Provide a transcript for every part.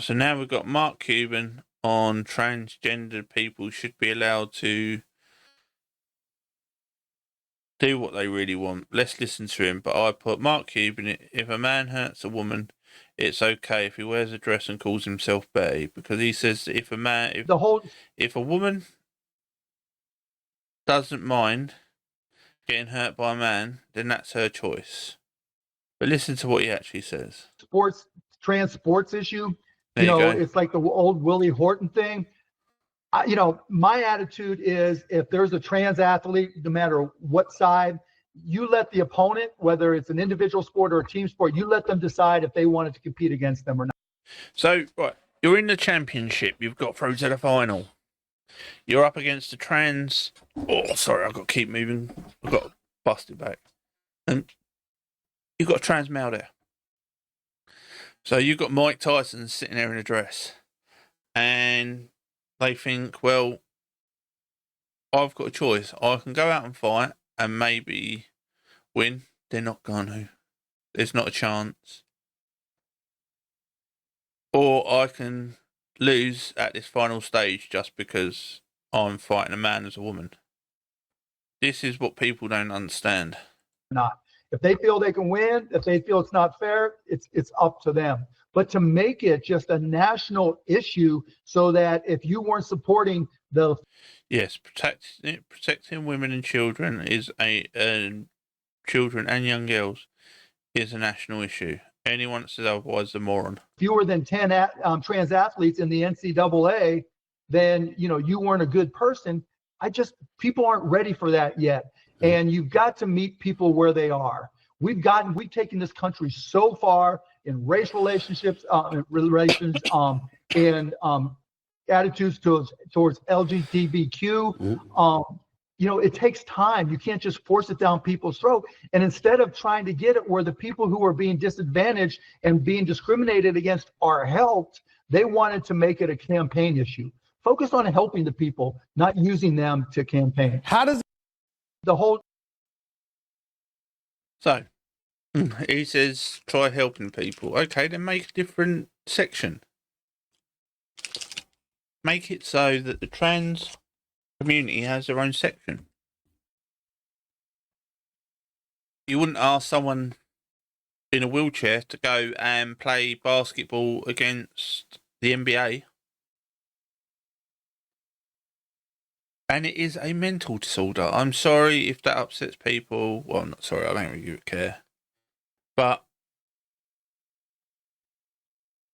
So now we've got Mark Cuban on transgender people should be allowed to do what they really want. Let's listen to him. But I put Mark Cuban, if a man hurts a woman, it's okay if he wears a dress and calls himself Betty, because he says if a woman doesn't mind getting hurt by a man, then that's her choice. But listen to what he actually says. Trans sports issue. There you go. It's like the old Willie Horton thing. My attitude is if there's a trans athlete, no matter what side, you let the opponent, whether it's an individual sport or a team sport, you let them decide if they wanted to compete against them or not. So, right, you're in the championship. You've got through to the final. You're up against a trans... Oh, sorry, I've got to keep moving. I've got to bust it back. And you've got a trans male there. So you've got Mike Tyson sitting there in a dress. And they think, well, I've got a choice. I can go out and fight and maybe win. They're not going to. There's not a chance. Or I can lose at this final stage just because I'm fighting a man as a woman. This is what people don't understand. Not. If they feel they can win, if they feel it's not fair, it's up to them. But to make it just a national issue so that if you weren't supporting the... Yes, protecting women and children is children and young girls is a national issue. Anyone that says otherwise is a moron. Fewer than 10 trans athletes in the NCAA, then you weren't a good person. People aren't ready for that yet. And you've got to meet people where they are. We've taken this country so far in race relationships, in attitudes towards LGBTQ. It takes time. You can't just force it down people's throat. And instead of trying to get it where the people who are being disadvantaged and being discriminated against are helped, they wanted to make it a campaign issue. Focus on helping the people, not using them to campaign. How does the whole... So, he says, try helping people. Okay, then make a different section. Make it so that the trans community has their own section. You wouldn't ask someone in a wheelchair to go and play basketball against the NBA. And it is a mental disorder. I'm sorry if that upsets people. Well, I'm not sorry, I don't really care. But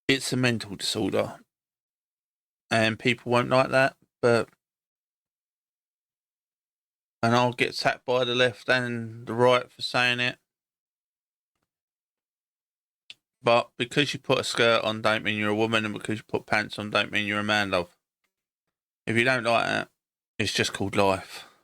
it's a mental disorder. And people won't like that, and I'll get sacked by the left and the right for saying it. But because you put a skirt on don't mean you're a woman, and because you put pants on don't mean you're a man, love. If you don't like that, it's just called life.